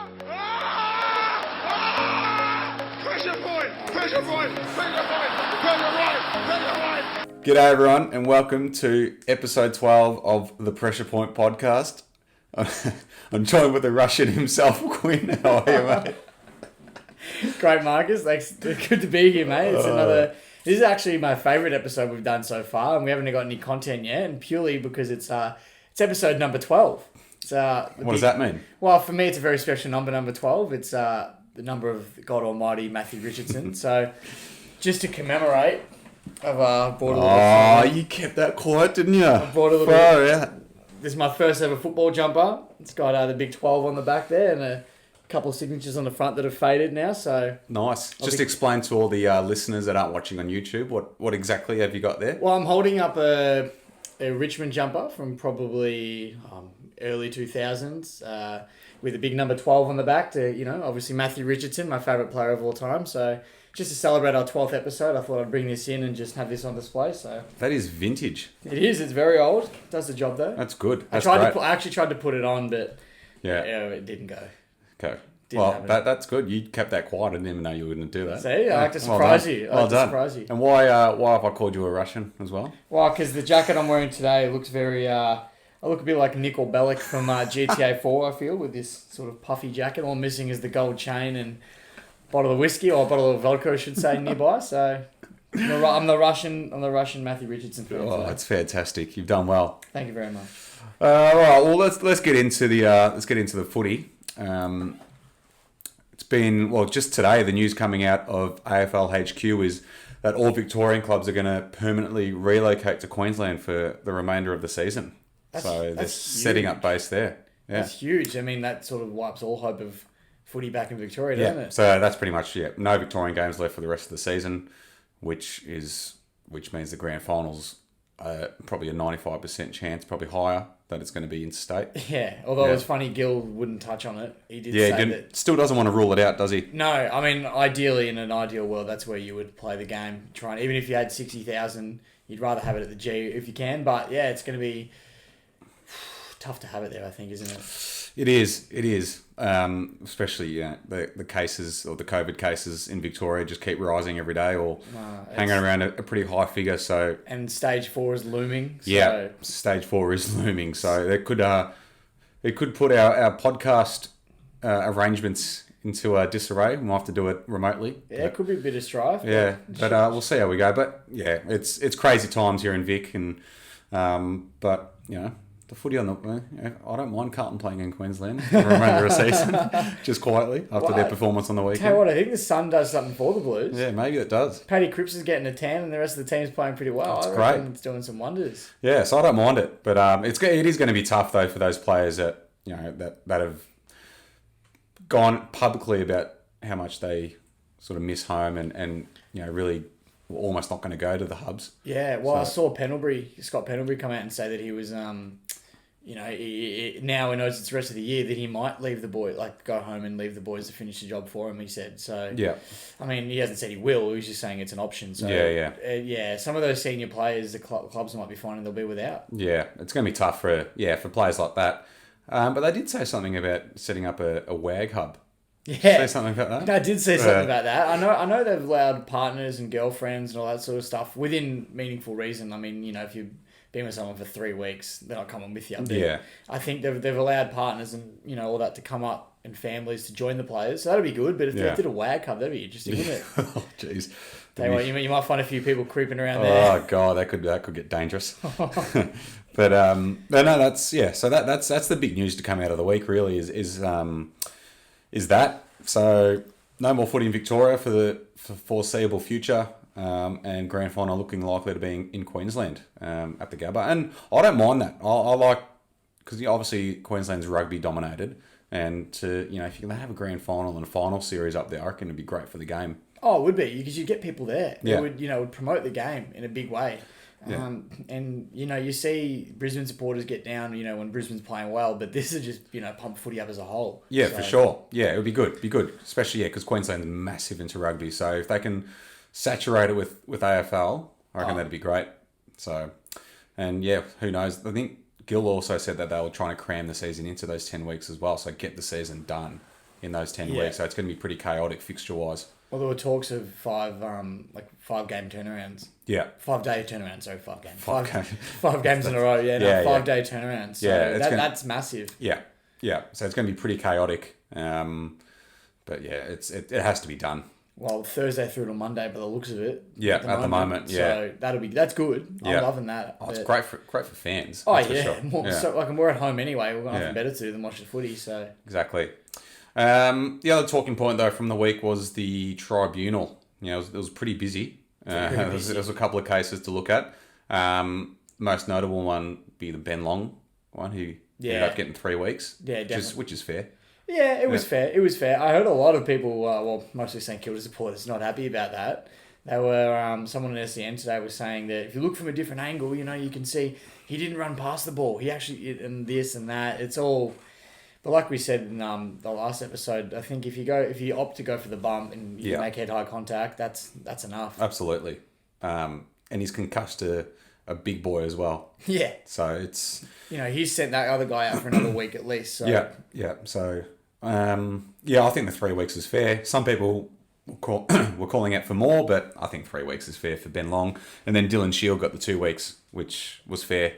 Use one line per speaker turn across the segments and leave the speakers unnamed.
Pressure point! Pressure point! Pressure point! Pressure right! Pressure right!
G'day everyone and welcome to episode 12 of the Pressure Point podcast. I'm joined with the Russian himself, Quinn. How are you, mate?
Great, Marcus. Thanks. Good to be here, mate. This is actually my favourite episode we've done so far, and we haven't got any content yet, and purely because it's episode number 12. What
does that mean?
Well, for me, it's a very special number 12. It's the number of God Almighty Matthew Richardson. So, just to commemorate, I've bought a little...
Oh, you kept that quiet, didn't you?
I bought a little...
Yeah.
This is my first ever football jumper. It's got the big 12 on the back there, and a couple of signatures on the front that have faded now, so...
Nice. Just explain to all the listeners that aren't watching on YouTube, what exactly have you got there?
Well, I'm holding up a Richmond jumper from probably early 2000s with a big number 12 on the back to, obviously Matthew Richardson, my favourite player of all time, so... Just to celebrate our 12th episode, I thought I'd bring this in and just have this on display. So
that is vintage.
It is. It's very old. Does the job though.
That's good. That's
I actually tried to put it on, but
yeah,
it didn't go.
Okay. Well, that's good. You kept that quiet. I didn't even know you wouldn't do that.
See, I like to surprise you.
Well done. And why have I called you a Russian as well?
Well, because the jacket I'm wearing today looks very... I look a bit like Nicol Bellic from GTA 4, I feel, with this sort of puffy jacket. All I'm missing is the gold chain and... bottle of whiskey or a bottle of vodka, I should say, nearby. So I'm the Russian Matthew Richardson fan.
Oh, that's fantastic! You've done well.
Thank you very much.
All right, well let's get into the footy. It's been just today. The news coming out of AFL HQ is that all Victorian clubs are going to permanently relocate to Queensland for the remainder of the season. So they're setting up base there. Yeah.
That's huge. I mean, that sort of wipes all hope of footy back in Victoria, doesn't it?
So that's pretty much no Victorian games left for the rest of the season, which means the grand finals probably a 95% chance, probably higher, that it's going to be interstate.
Yeah, although it was funny, Gill wouldn't touch on it. He did say that...
Still doesn't want to rule it out, does he?
No, I mean, ideally, in an ideal world, that's where you would play the game. Even if you had 60,000, you'd rather have it at the G if you can. But yeah, it's going to be tough to have it there, I think, isn't it?
It is. Especially the cases or the COVID cases in Victoria just keep rising every day or hanging around a pretty high figure. So
and stage 4 is looming. So.
Yeah, stage 4 is looming. So it could put our podcast arrangements into disarray. We'll have to do it remotely.
Yeah, it could be a bit of strife.
Yeah, but we'll see how we go. But yeah, it's crazy times here in Vic, and but the footy on the... I don't mind Carlton playing in Queensland for the remainder of the season, just quietly, after their performance on the weekend.
Tell you what, I think the sun does something for the Blues.
Yeah, maybe it does.
Paddy Cripps is getting a tan and the rest of the team's playing pretty well.
That's great.
It's doing some wonders.
Yeah, so I don't mind it. But it is going to be tough, though, for those players that that have gone publicly about how much they sort of miss home and really almost not going to go to the hubs.
Yeah, well, I saw Scott Pendlebury come out and say that he was... now he knows it's the rest of the year that he might leave the boy, go home and leave the boys to finish the job for him, he said. So,
yeah. I
mean, he hasn't said he will. He's just saying it's an option. So,
yeah.
Some of those senior players, the clubs might be finding they'll be without.
Yeah, it's going to be tough for players like that. But they did say something about setting up a WAG hub.
Yeah.
Say something about that?
I did say something about that. I know they've allowed partners and girlfriends and all that sort of stuff within meaningful reason. I mean, if you've been with someone for 3 weeks, they're not coming with you up there. Yeah. I think they've allowed partners and, all that to come up and families to join the players. So that'll be good. But if they did a WAG hub, that'd be interesting, wouldn't it?
Oh, jeez.
You might find a few people creeping around there.
Oh, God, that could get dangerous. But, no, that's... Yeah, so that's the big news to come out of the week, really, is that. So, no more footy in Victoria for the foreseeable future. And grand final looking likely to be in Queensland at the Gabba. And I don't mind that. I like... Because obviously Queensland's rugby dominated. And if you're going to have a grand final and a final series up there, I reckon it'd be great for the game.
Oh, it would be. Because you'd get people there.
Yeah.
It would promote the game in a big way.
Yeah.
And you see Brisbane supporters get down, when Brisbane's playing well, but this is just, pump footy up as a whole.
Yeah, so. For sure. Yeah, it would be good. Especially, because Queensland's massive into rugby. So if they can saturate it with AFL, I reckon that'd be great. So, and yeah, who knows? I think Gill also said that they were trying to cram the season into those 10 weeks as well, so get the season done in those 10
Yeah.
weeks. So it's going to be pretty chaotic fixture-wise.
Well, there were talks of 5-game turnarounds.
Yeah.
5-day turnaround. Sorry, 5 games.
Okay.
5 games in a row. Yeah, no,
Yeah,
5-day turnaround. So
Yeah, it's
that's massive.
Yeah. Yeah. So it's going to be pretty chaotic. But yeah, it has to be done.
Well, Thursday through to Monday, by the looks of it.
Yeah, at the moment, yeah.
So that's good.
Yeah.
I'm loving that.
Oh, it's
But-
great for fans.
Oh
that's for
yeah,
sure.
more,
Yeah.
So we're at home anyway. We've got nothing
Yeah.
better to do than watch the footy. So
Exactly. The other talking point though from the week was the tribunal. It was pretty busy. There was a couple of cases to look at. Most notable one be the Ben Long one, who ended up getting 3 weeks.
Yeah, definitely.
which is fair.
yeah, it was fair. It was fair. I heard a lot of people, mostly St Kilda supporters, not happy about that. They were someone in SEN today was saying that if you look from a different angle, you can see he didn't run past the ball. He actually and this and that. It's all. But like we said in the last episode, I think if you opt to go for the bump and you make head-high contact, that's enough.
Absolutely. And he's concussed a big boy as well.
Yeah.
So it's...
he's sent that other guy out for another week at least. So.
Yeah. So, I think the 3 weeks is fair. Some people were calling out for more, but I think 3 weeks is fair for Ben Long. And then Dylan Shiel got the 2 weeks, which was fair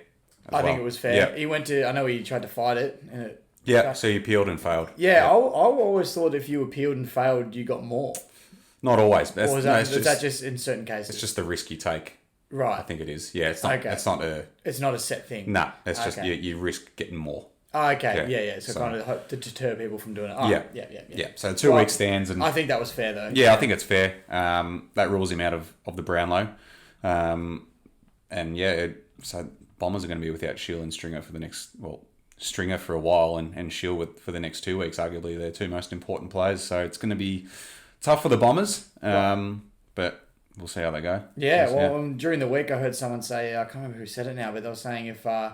I think it was fair.
Yeah.
He went to... I know he tried to fight it. And it,
Yeah, so you appealed and failed.
Yeah, I always thought if you appealed and failed, you got more.
Not always.
Or is that just in certain cases?
It's just the risk you take.
Right.
I think it is. Yeah, it's not.
Okay.
It's not a.
It's not a set thing.
Nah, it's just you risk getting more.
Oh, okay.
Yeah.
Yeah. So kind of to deter people from doing it. Oh,
Yeah.
Yeah.
So 2 weeks stands, and
I think that was fair though.
yeah, I think it's fair. That rules him out of the Brownlow, and so Bombers are going to be without Shiel and Stringer for the next Stringer for a while and Shiel for the next 2 weeks. Arguably, their two most important players. So it's going to be tough for the Bombers, but we'll see how they go.
Yeah. During the week, I heard someone say, I can't remember who said it now, but they were saying if I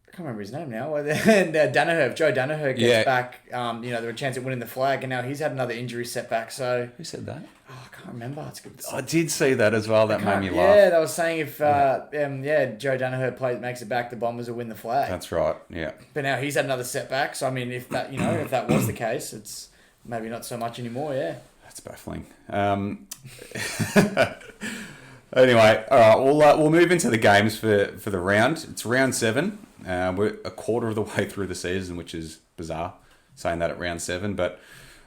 can't remember his name now. And Danaher, if Joe Danaher gets back, there was a chance of winning the flag, and now he's had another injury setback. So
Who said that?
I can't remember. It's good.
I did see that as well. That made me laugh.
Yeah, they were saying if Joe Danaher makes it back, the Bombers will win the flag.
That's right. Yeah.
But now he's had another setback. So I mean, if that if that was the case, it's maybe not so much anymore. Yeah.
That's baffling. Anyway, all right, we'll move into the games for the round. It's round 7. We're a quarter of the way through the season, which is bizarre, saying that at round 7, but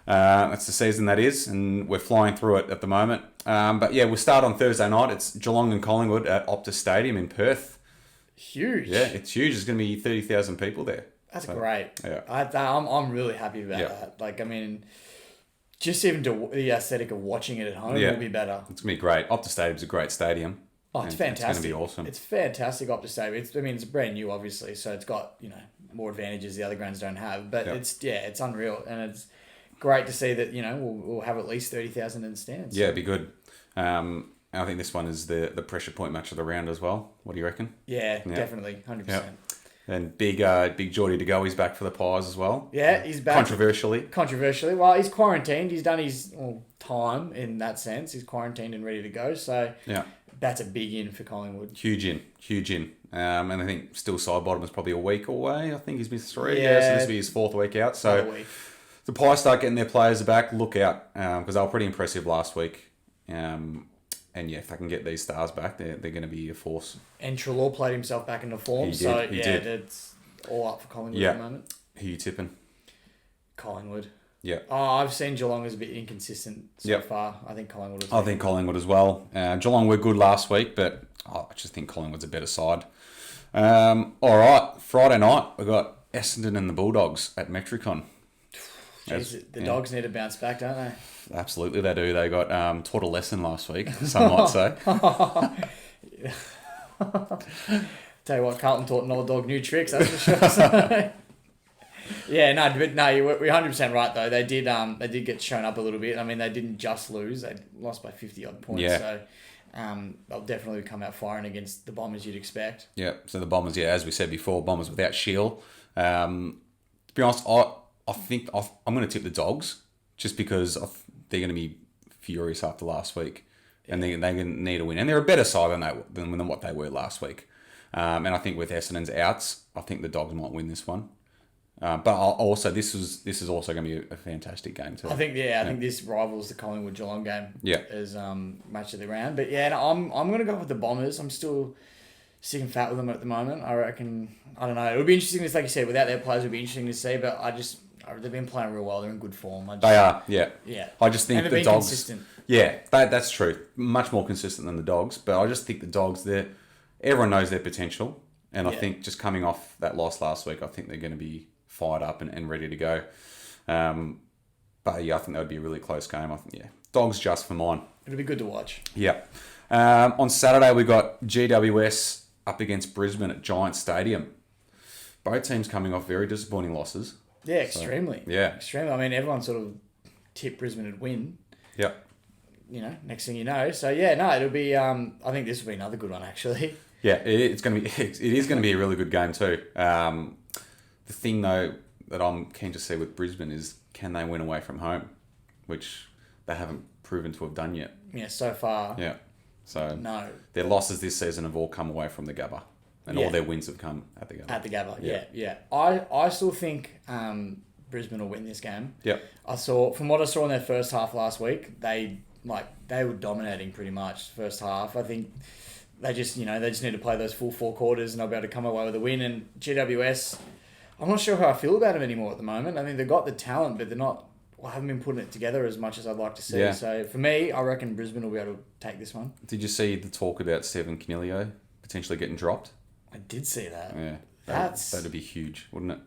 that's the season that is, and we're flying through it at the moment. But yeah, we'll start on Thursday night. It's Geelong and Collingwood at Optus Stadium in Perth.
Huge.
Yeah, it's huge. There's going to be 30,000 people there.
That's great.
Yeah.
I'm really happy about that. Like, I mean, just even the aesthetic of watching it at home will be better.
It's going to be great. Optus Stadium's a great stadium.
Oh, it's fantastic.
It's going to be awesome.
It's fantastic Optus Stadium. It's brand new, obviously, so it's got, more advantages the other grounds don't have. But it's unreal. And it's great to see that, we'll have at least 30,000 in the stands.
Yeah, it'd be good. I think this one is the pressure point match of the round as well. What do you reckon?
Yeah, definitely. 100%.
Yeah. And big Geordie De Goey's back for the Pies as well.
Yeah, he's back.
Controversially.
Well, he's quarantined. He's done his time in that sense. He's quarantined and ready to go. So that's a big in for Collingwood.
Huge in. And I think still side bottom is probably a week away. I think he's missed 3.
Yeah.
So this will be his 4th week out. So the Pies start getting their players back. Look out, because they were pretty impressive last week. And yeah, if they can get these stars back, they're going to be a force. And
Treloar played himself back into form. He did. It's all up for Collingwood at the moment.
Who you tipping?
Collingwood.
Yeah.
Oh, I've seen Geelong as a bit inconsistent so far. I think Collingwood.
I think Collingwood as well. Geelong were good last week, but I just think Collingwood's a better side. All right, Friday night we've got Essendon and the Bulldogs at Metricon.
Jeez, the Dogs need to bounce back, don't they?
Absolutely, they do. They got taught a lesson last week, some might say.
Tell you what, Carlton taught an old dog new tricks. That's for sure. We're 100% right though. They did get shown up a little bit. I mean, they didn't just lose; they lost by 50 odd points.
Yeah.
So they'll definitely come out firing against the Bombers you'd expect.
Yeah. So the Bombers, as we said before, Bombers without Shiel. To be honest, I think I'm going to tip the Dogs just because they're going to be furious after last week, and they're going to need a win. And they're a better side than what they were last week. And I think with Essendon's outs, I think the Dogs might win this one. But also, this is also going to be a fantastic game too.
I think this rivals the Collingwood Geelong game.
Yeah.
As match of the round. But yeah, no, I'm gonna go with the Bombers. I'm still sick and fat with them at the moment. I reckon. I don't know. It would be interesting to, like you said, without their players, it would be interesting to see. But they've been playing real well. They're in good form.
They are. Yeah.
Yeah.
I just think
and
the
been
Dogs.
Consistent.
Yeah, that's true. Much more consistent than the Dogs. But I just think the Dogs, everyone knows their potential. And I think just coming off that loss last week, I think they're going to be fired up and ready to go. But yeah, I think that would be a really close game. I think, Dogs just for mine.
It'll be good to watch.
Yeah. On Saturday, we got GWS up against Brisbane at Giants Stadium. Both teams coming off very disappointing losses.
Yeah, extremely. Extremely. I mean, everyone sort of tipped Brisbane would win.
Yep.
Next thing you know. So yeah, no, it'll be. I think this will be another good one actually.
Yeah, it's going to be. It is going to be a really good game too. The thing though that I'm keen to see with Brisbane is, can they win away from home, which they haven't proven to have done yet.
Yeah, so far.
Yeah. So
no.
Their losses this season have all come away from the Gabba, and all their wins have come at the Gabba.
At the Gabba, yeah. I still think Brisbane will win this game.
Yeah.
From what I saw in their first half last week, they were dominating pretty much first half. I think they just need to play those full 4 quarters and they'll be able to come away with a win. And GWS, I'm not sure how I feel about them anymore at the moment. I mean, they've got the talent, but haven't been putting it together as much as I'd like to see. Yeah. So for me, I reckon Brisbane will be able to take this one.
Did you see the talk about Stephen Caniglio potentially getting dropped?
I did see that.
Yeah, that'd be huge, wouldn't it?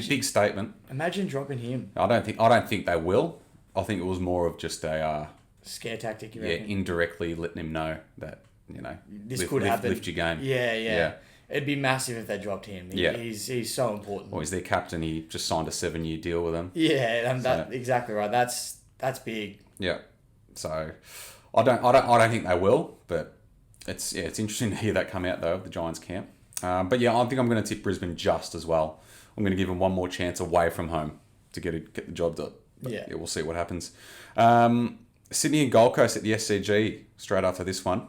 Big statement.
Imagine dropping him.
I don't think they will. I think it was more of just a
scare tactic. You reckon?
Indirectly letting him know that
this could happen.
Lift your game.
Yeah. It'd be massive if they dropped him. He's so important.
Well, he's their captain. He just signed a 7-year deal with them.
Yeah, and that's exactly right. That's big.
Yeah. So I don't think they will, but it's interesting to hear that come out though of the Giants camp. But yeah, I think I'm going to tip Brisbane just as well. I'm going to give them one more chance away from home to get the job done. Yeah, we'll see what happens. Sydney and Gold Coast at the SCG straight after this one.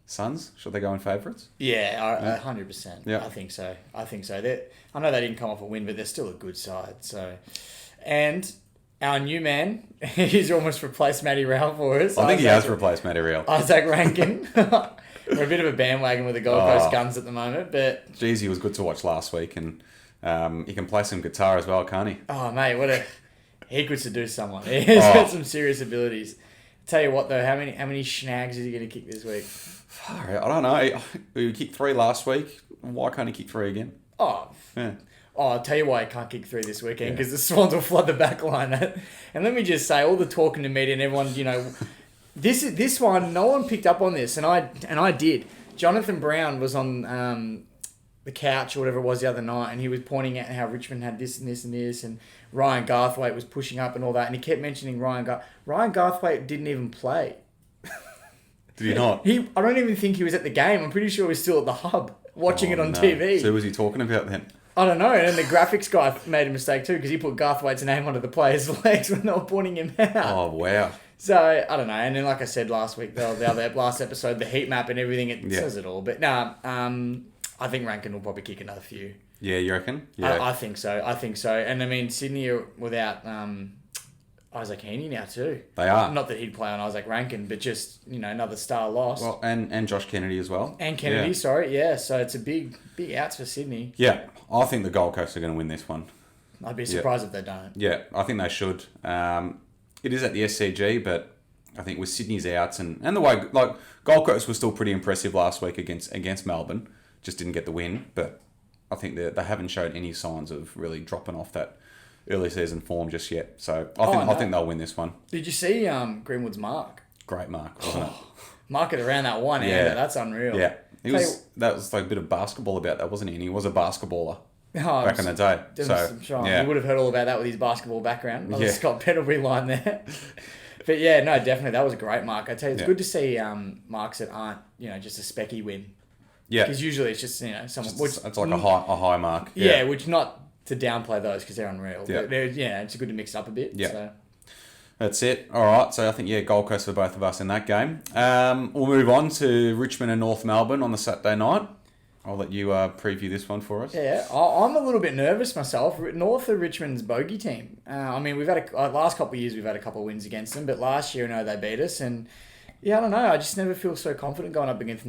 Suns, should they go in favourites?
Yeah, 100%. Yeah. I think so. I know they didn't come off a win, but they're still a good side. So, and our new man, he's almost replaced Matty Rowell for us.
I think he has replaced Matty Rowell.
Isaac Rankin. We're a bit of a bandwagon with the Gold Coast Guns at the moment, but
geez, he was good to watch last week, and he can play some guitar as well, can't he?
Oh mate, he could seduce someone. He's got some serious abilities. Tell you what though, how many snags is he going to kick this week?
I don't know. He kicked 3 last week. Why can't he kick 3 again?
I'll tell you why I can't kick 3 this weekend, because the Swans will flood the back line. And let me just say, all the talking to media and everyone, this one, no one picked up on this, and I did. Jonathan Brown was on the couch or whatever it was the other night, and he was pointing out how Richmond had this and this and this, and Ryan Garthwaite was pushing up and all that, and he kept mentioning Ryan Garthwaite didn't even play.
Did he not?
I don't even think he was at the game. I'm pretty sure he was still at the hub watching it on TV.
So who was he talking about then?
I don't know. And then the graphics guy made a mistake too, because he put Garthwaite's name onto the player's legs when they were pointing him out.
Oh, wow.
So, I don't know. And then, like I said last week, last episode, the heat map and everything, it says it all. But I think Rankin will probably kick another few.
Yeah, you reckon? Yeah.
I think so. And I mean, Sydney are without Isaac Heaney now too.
They are.
Not that he'd play on Isaac Rankin, but just, another star loss.
Well, and Josh Kennedy as well.
And Kennedy, sorry. Yeah, so it's a big outs for Sydney.
Yeah, I think the Gold Coast are going to win this one.
I'd be surprised if they don't.
Yeah, I think they should. It is at the SCG, but I think with Sydney's outs and the way, Gold Coast was still pretty impressive last week against Melbourne. Just didn't get the win, but I think they haven't showed any signs of really dropping off that early season form just yet. So I think they'll win this one.
Did you see Greenwood's mark?
Great mark, wasn't it?
Mark it around that one end. That's unreal.
Yeah. That was like a bit of basketball about that, wasn't he? And he was a basketballer back in the day.
You would have heard all about that with his basketball background. On the Scott Pendlebury line there. But yeah, no, definitely. That was a great mark. I tell you, it's good to see marks that aren't, just a specky win. Yeah. Because usually it's just, someone...
It's like a high mark.
Yeah, which not to downplay those because they're unreal. Yeah. But it's good to mix it up a bit. Yeah. So.
That's it. All right. So I think, Gold Coast for both of us in that game. We'll move on to Richmond and North Melbourne on the Saturday night. I'll let you preview this one for us.
Yeah, I'm a little bit nervous myself. North of Richmond's bogey team. I mean, we've had last couple of years we've had a couple of wins against them, but last year they beat us, and yeah, I don't know. I just never feel so confident going up against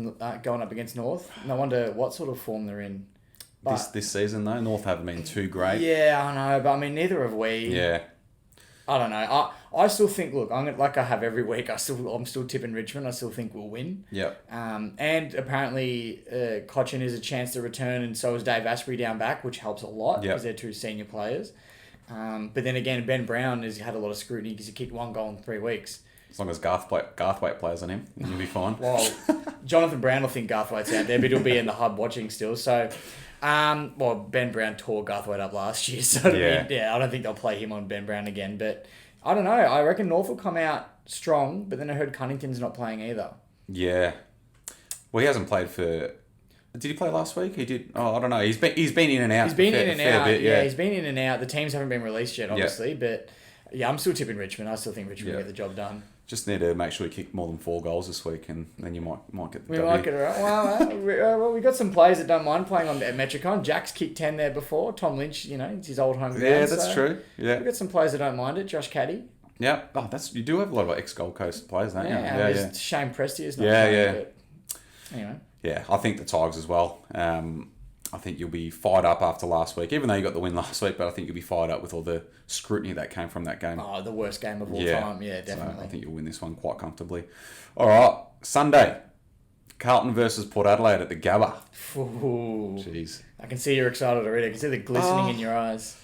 North. No wonder what sort of form they're in. But,
This season though, North haven't been too great.
Yeah, I know, but I mean, neither have we.
Yeah.
I don't know. I still think. Look, like I have every week. I'm still tipping Richmond. I still think we'll win.
Yep.
And apparently, Cochin is a chance to return, and so is Dave Asprey down back, which helps a lot because they're two senior players. But then again, Ben Brown has had a lot of scrutiny because he kicked 1 goal in 3 weeks.
As long as Garthwaite plays on him, then you'll be fine.
Well, Jonathan Brown will think Garthwaite's out there, but he'll be in the hub watching still. So, Ben Brown tore Garthwaite up last year, so I don't think they'll play him on Ben Brown again. But I don't know. I reckon North will come out strong, but then I heard Cunnington's not playing either.
Yeah. Well, he hasn't played for. Did he play last week? He did. Oh, I don't know. He's been in and out.
He's been in and out. Bit, he's been in and out. The teams haven't been released yet, obviously, but yeah, I'm still tipping Richmond. I still think Richmond will get the job done.
Just need to make sure you kick more than 4 goals this week, and then you might get the
W. Might get it right. Well, we got some players that don't mind playing on Metricon. Jack's kicked 10 there before. Tom Lynch, it's his old home ground.
Yeah, that's true. Yeah,
we got some players that don't mind it. Josh Caddy.
Yeah. Oh, you do have a lot of ex-Gold Coast players, don't you?
Yeah. Shane Presti is not playing. But anyway.
Yeah, I think the Tigers as well. I think you'll be fired up after last week, even though you got the win last week, but I think you'll be fired up with all the scrutiny that came from that game.
Oh, the worst game of all time. Yeah, definitely.
So I think you'll win this one quite comfortably. All right, Sunday, Carlton versus Port Adelaide at the Gabba.
Ooh.
Jeez.
I can see you're excited already. I can see the glistening in your eyes.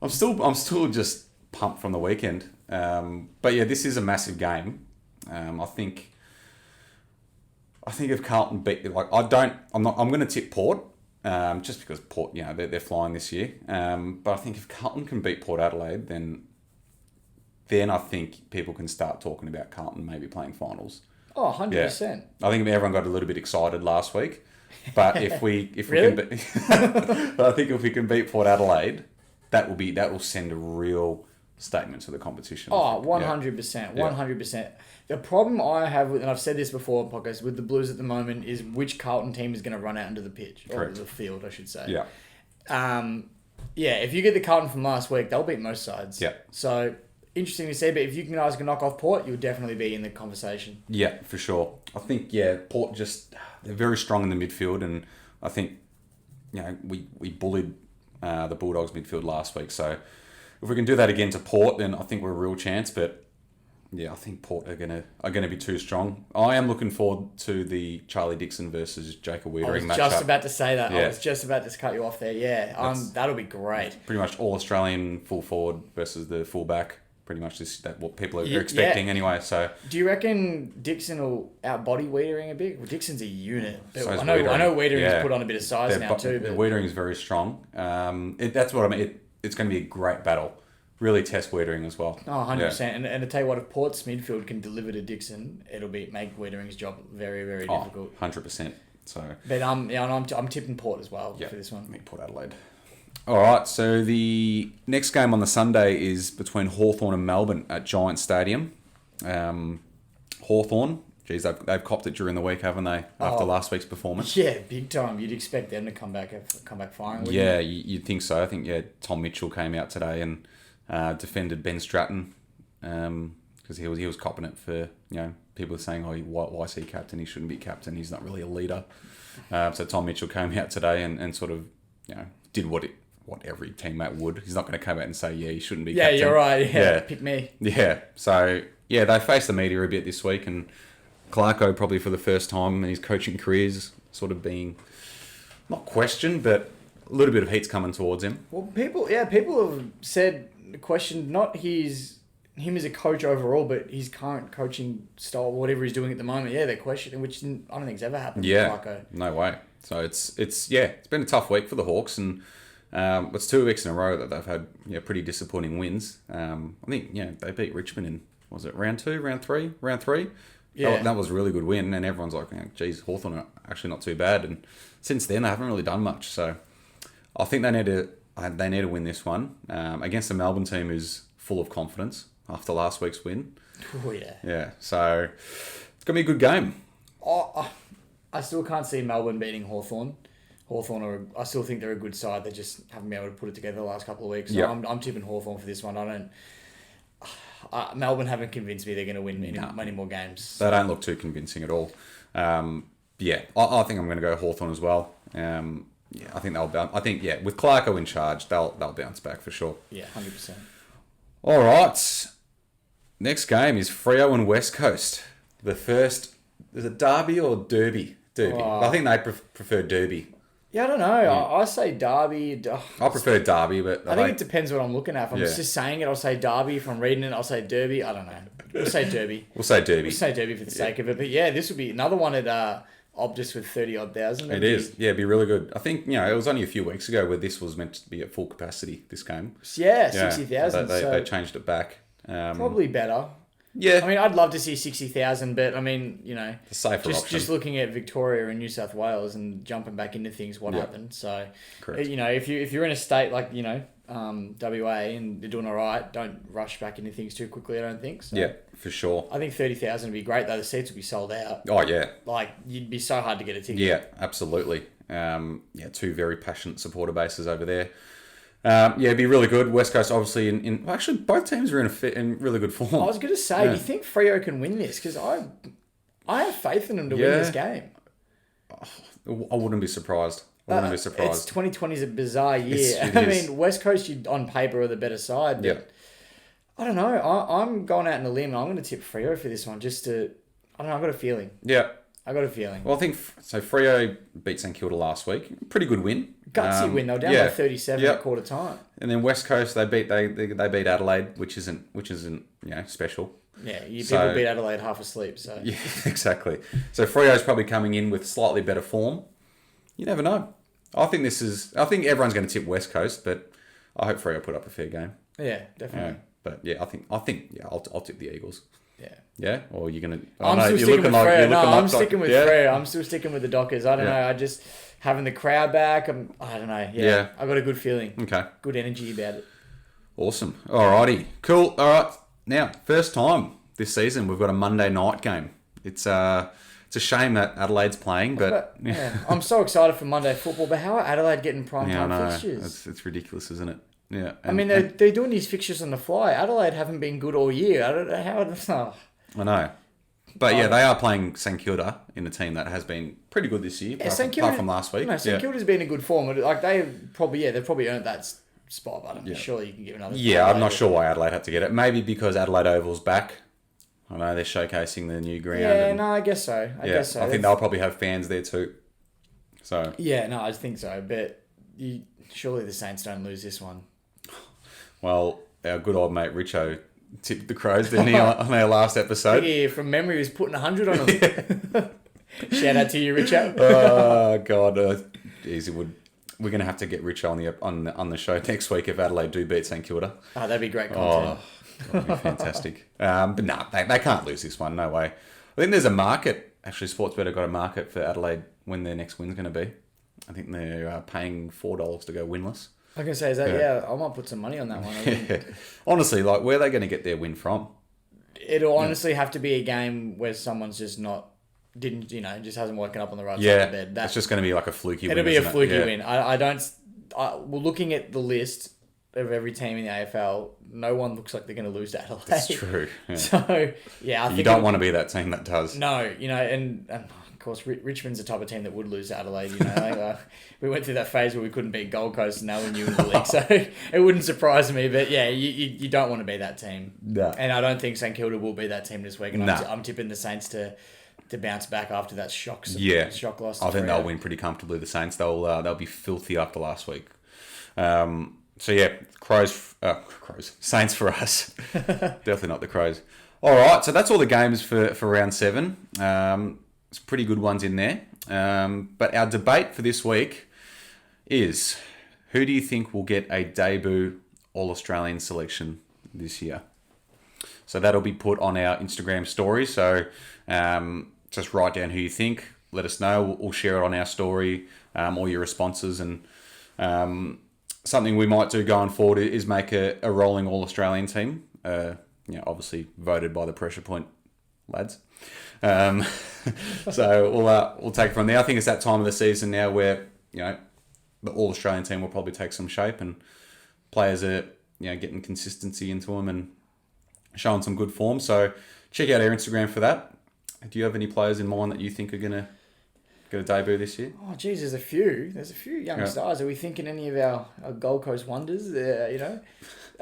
I'm still just pumped from the weekend. But yeah, this is a massive game. I think if Carlton beat, I'm going to tip Port. Just because Port, they're flying this year. But I think if Carlton can beat Port Adelaide, then I think people can start talking about Carlton maybe playing finals.
Oh, 100%.
Yeah. I think everyone got a little bit excited last week. But if we
really?
can but I think if we can beat Port Adelaide, that will send a real statement to the competition.
Oh, 100%. 100%. The problem I have with, and I've said this before on podcasts, with the Blues at the moment is which Carlton team is going to run out into the pitch. Correct. Or the field, I should say.
Yeah.
If you get the Carlton from last week, they'll beat most sides.
Yeah.
So, interesting to see, but if you guys can knock off Port, you'll definitely be in the conversation.
Yeah, for sure. I think, Port they're very strong in the midfield, and I think, we bullied the Bulldogs midfield last week, so if we can do that again to Port, then I think we're a real chance, but yeah, I think Port are gonna be too strong. I am looking forward to the Charlie Dixon versus Jacob Wiedering matchup. I was just
about to say that. Yeah. I was just about to cut you off there. Yeah, that'll be great.
Pretty much all Australian full forward versus the full back. Pretty much what people are expecting anyway. So,
do you reckon Dixon will outbody Wiedering a bit? Well, Dixon's a unit.
So
I know Wiedering's put on a bit of size now too. But
Wiedering is very strong. That's what I mean. It's going to be a great battle. Really test Wiedering as well.
Oh, 100%. Yeah. And to tell you what, if Port's midfield can deliver to Dixon, it'll make Wiedering's job very, very difficult.
100%. So,
but I'm tipping Port as well for this one.
I think Port Adelaide. All right, so the next game on the Sunday is between Hawthorn and Melbourne at Giant Stadium. Hawthorn, they've copped it during the week, haven't they? After last week's performance.
Yeah, big time. You'd expect them to come back firing.
Yeah, you'd think so. I think Tom Mitchell came out today and defended Ben Stratton because he was copping it for people saying, why is he captain? He shouldn't be captain. He's not really a leader. So Tom Mitchell came out today and sort of did what every teammate would. He's not going to come out and say, he shouldn't be captain.
Yeah, you're right. Yeah, pick me.
Yeah. So, they faced the media a bit this week, and Clarko probably for the first time in his coaching careers sort of being, not questioned, but a little bit of heat's coming towards him.
Well, people have questioned not him as a coach overall, but his current coaching style, whatever he's doing at the moment. Yeah, they're questioning, which I don't think has ever happened.
Yeah,
with Clarko.
No way. So it's been a tough week for the Hawks, and it's 2 weeks in a row that they've had pretty disappointing wins. I think they beat Richmond in, was it round 2, round 3? Yeah, that was a really good win, and everyone's like, geez, Hawthorn are actually not too bad. And since then, they haven't really done much. So I think they need to win this one against the Melbourne team who's full of confidence after last week's win.
Oh yeah.
Yeah. So it's gonna be a good game.
I still can't see Melbourne beating Hawthorn. I still think they're a good side. They just haven't been able to put it together the last couple of weeks. So
Yep.
I'm tipping Hawthorn for this one. Melbourne haven't convinced me they're going to win many more games.
They don't look too convincing at all. I think I'm going to go Hawthorn as well. I think they'll bounce. I think with Clarko in charge, they'll bounce back for sure.
Yeah, 100%.
All right. Next game is Freo and West Coast. The first, is it Derby or Derby? Derby.
Oh.
I think they prefer Derby.
Yeah, I don't know. I say Derby.
I prefer Derby, but
I think it depends what I'm looking at. If I'm just saying it, I'll say Derby. If I'm reading it, I'll say Derby. I don't know. We'll say Derby.
We'll say Derby.
We'll say Derby for the sake of it. But yeah, this would be another one at Optus with 30-odd thousand.
It is. Yeah, it'd be really good. I think, it was only a few weeks ago where this was meant to be at full capacity, this game.
Yeah, 60,000.
They changed it back.
Probably better.
Yeah.
I mean, I'd love to see 60,000, but I mean,
the safer option.
Just looking at Victoria and New South Wales and jumping back into things, what happened? So,
correct.
If you're in a state like WA and they're doing all right, don't rush back into things too quickly. I don't think. So,
yeah, for sure.
I think 30,000 would be great though. The seats would be sold out.
Oh yeah.
Like you'd be so hard to get a ticket.
Yeah, absolutely. Two very passionate supporter bases over there. It'd be really good. West Coast, obviously, actually both teams are in really good form.
I was going to say, do you think Freo can win this? Because I have faith in them to win this game.
I wouldn't be surprised.
It's 2020 is a bizarre year. I mean, West Coast, on paper, are the better side. But
yeah.
I don't know. I'm going out on a limb. I'm going to tip Freo for this one. I don't know. I've got a feeling.
Yeah.
I got a feeling.
Well, I think so. Freo beat St Kilda last week. Pretty good win.
Gutsy win. They were down by 37 at quarter time.
And then West Coast, they beat Adelaide, which isn't special.
Yeah, people beat Adelaide half asleep. So
yeah, exactly. So Freo's probably coming in with slightly better form. You never know. I think everyone's going to tip West Coast, but I hope Freo put up a fair game.
Yeah, definitely.
I'll tip the Eagles.
Yeah.
Yeah? Or you're going to...
I'm still sticking with Freo. No, I'm sticking with Freo. I'm still sticking with the Dockers. I don't know. I just... Having the crowd back, I don't know. Yeah. I got a good feeling. Okay. Good energy about it.
Awesome. Alrighty. Cool. Alright. Now, first time this season, we've got a Monday night game. It's a shame that Adelaide's playing, but...
I'm so excited for Monday football, but how are Adelaide getting prime time fixtures?
It's ridiculous, isn't it? Yeah.
They're doing these fixtures on the fly. Adelaide haven't been good all year. I don't know how...
I know. But they are playing St Kilda in a team that has been pretty good this year, apart from last week.
No, St Kilda's been in good form. Like they've probably earned that spot, but I'm sure you can give another.
Yeah, I'm not sure why Adelaide had to get it. Maybe because Adelaide Oval's back. I know they're showcasing the new ground.
Yeah, I guess so. I guess so.
I think they'll probably have fans there too. So.
Yeah, no, I think so. But surely the Saints don't lose this one.
Well, our good old mate Richo tipped the Crows, didn't he, on our last episode?
Yeah, from memory, he was putting 100 on them. Shout out to you, Richo.
Oh, God. Geez, we're going to have to get Richo on the show next week if Adelaide do beat St Kilda.
Oh, that'd be great content.
That'd be fantastic. But no, they can't lose this one. No way. I think there's a market. Actually, Sportsbet got a market for Adelaide when their next win's going to be. I think they're paying $4 to go winless.
I can say, I might put some money on that one.
Honestly, where are they going to get their win from?
It'll honestly have to be a game where someone's just just hasn't woken up on the right side of the bed.
It's just going to be like a fluky win.
It'll be a fluky win. Well, looking at the list of every team in the AFL, no one looks like they're going to lose to Adelaide.
That's true. Yeah.
So, I think
you don't want to be that team that does.
No, and of course, Richmond's the type of team that would lose to Adelaide. We went through that phase where we couldn't beat Gold Coast and now we're new in the league, so it wouldn't surprise me. But yeah, you don't want to be that team.
No.
And I don't think St Kilda will be that team this week. And
no.
I'm tipping the Saints to bounce back after that shock loss.
I think they'll win pretty comfortably. The Saints, they'll be filthy after last week. Crows, Saints for us. Definitely not the Crows. All right, so that's all the games for round 7. It's pretty good ones in there. But our debate for this week is, who do you think will get a debut All-Australian selection this year? So that'll be put on our Instagram story. So just write down who you think. Let us know. We'll share it on our story, all your responses. And something we might do going forward is make a rolling All-Australian team. Obviously voted by the Pressure Point lads. So we'll take it from there. I think it's that time of the season now where the All-Australian team will probably take some shape and players are, getting consistency into them and showing some good form. So check out our Instagram for that. Do you have any players in mind that you think are going to get a debut this year?
Oh, geez, there's a few. There's a few young stars. Are we thinking any of our Gold Coast wonders? I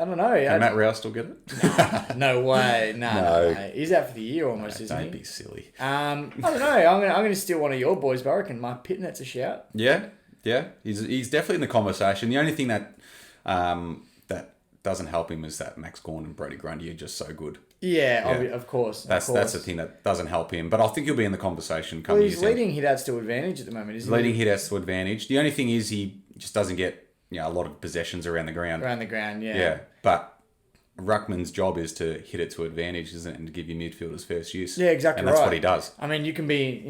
don't know.
Can Matt Rouse still get it?
No way. No. He's out for the year almost, isn't he?
Don't be silly.
I don't know. I'm gonna steal one of your boys, but I reckon Mark Pitnett's a shout.
Yeah. He's definitely in the conversation. The only thing that that doesn't help him is that Max Gawn and Brody Grundy are just so good.
Yeah. Of course.
That's the thing that doesn't help him. But I think he'll be in the conversation.
Well, he's leading hit-outs to advantage at the moment, isn't he?
Leading hit-outs to advantage. The only thing is he just doesn't get a lot of possessions around the ground.
Yeah.
But Ruckman's job is to hit it to advantage, isn't it? And to give your midfielders first use.
Yeah, exactly.
And that's what he does.
I mean, you can be,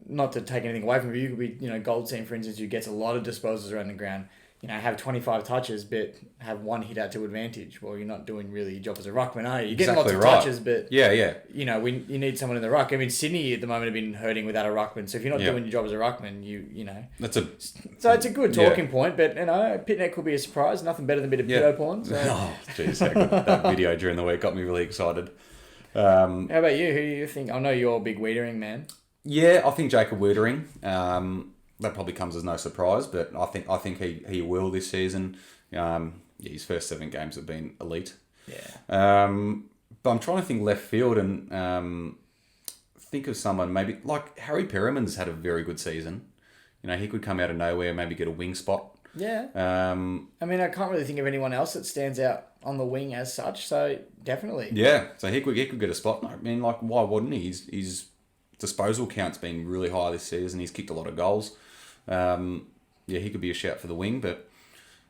not to take anything away from him, you could be, Goldstein, for instance, who gets a lot of disposals around the ground. Have 25 touches, but have one hit out to advantage. Well, you're not doing really your job as a ruckman, are you? You're getting lots of touches, but you need someone in the ruck. I mean, Sydney at the moment have been hurting without a ruckman. So if you're not doing your job as a ruckman, So it's a good talking point, but Pitnett could be a surprise. Nothing better than a bit of pedo porn. So.
Oh, jeez, that video during the week got me really excited.
How about you? Who do you think? I know you're a big Wiedering man.
Yeah, I think Jacob Wiedering. That probably comes as no surprise, but I think he will this season. His first 7 games have been elite.
Yeah.
But I'm trying to think left field and think of someone maybe like Harry Perriman's had a very good season. He could come out of nowhere, maybe get a wing spot.
Yeah. I mean, I can't really think of anyone else that stands out on the wing as such. So definitely.
Yeah. So he could get a spot. I mean, like, why wouldn't he? His disposal count's been really high this season. He's kicked a lot of goals. He could be a shout for the wing, but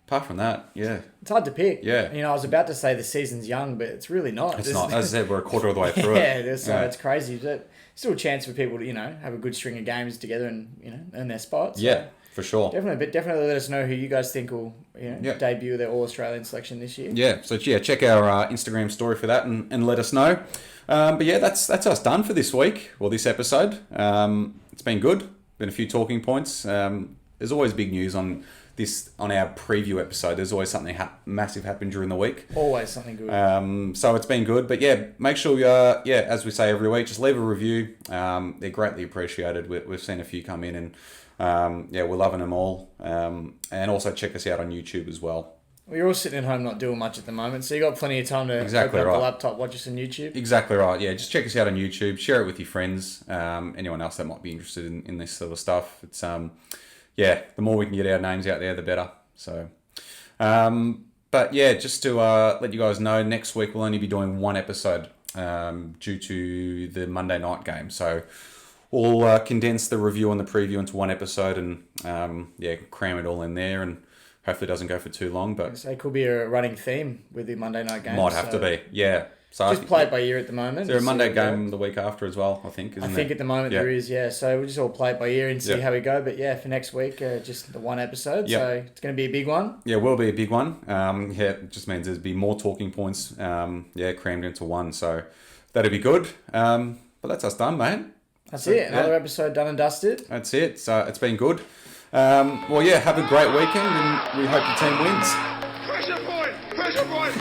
apart from that,
it's hard to pick.
Yeah,
I was about to say the season's young, but it's really not.
It's not. As I said, we're a quarter of the way through it.
It's crazy. But still a chance for people to have a good string of games together and earn their spots.
Yeah, for sure.
Definitely let us know who you guys think will debut their All Australian selection this year.
Yeah, so check our Instagram story for that and let us know. But that's us done for this week or this episode. It's been good. Been a few talking points. There's always big news on our preview episode. There's always something massive happen during the week.
Always something good.
So it's been good. But make sure you as we say every week, just leave a review. They're greatly appreciated. We've seen a few come in and we're loving them all. And also check us out on YouTube as well.
Well, you're all sitting at home not doing much at the moment, so you got plenty of time to open up the laptop, watch us on YouTube.
Exactly right. Yeah, just check us out on YouTube. Share it with your friends. Anyone else that might be interested in this sort of stuff. It's the more we can get our names out there, the better. So, just to let you guys know, next week we'll only be doing one episode due to the Monday night game. So we'll condense the review and the preview into one episode and cram it all in there and. Hopefully it doesn't go for too long, but...
So it could be a running theme with the Monday night game.
Might have to be, yeah. So
just play it by ear at the moment.
Is there a Monday game the week after as well, I think,
I think at the moment there is, yeah. So we'll just all play it by ear and see how we go. But for next week, just the one episode. Yep. So it's going to be a big one. Yeah,
it will be a big one. It just means there's be more talking points, crammed into one. So that'll be good. But that's us done, mate.
That's it. Another episode done and dusted.
That's it. So it's been good. Have a great weekend and we hope the team wins.
Pressure point! Pressure point!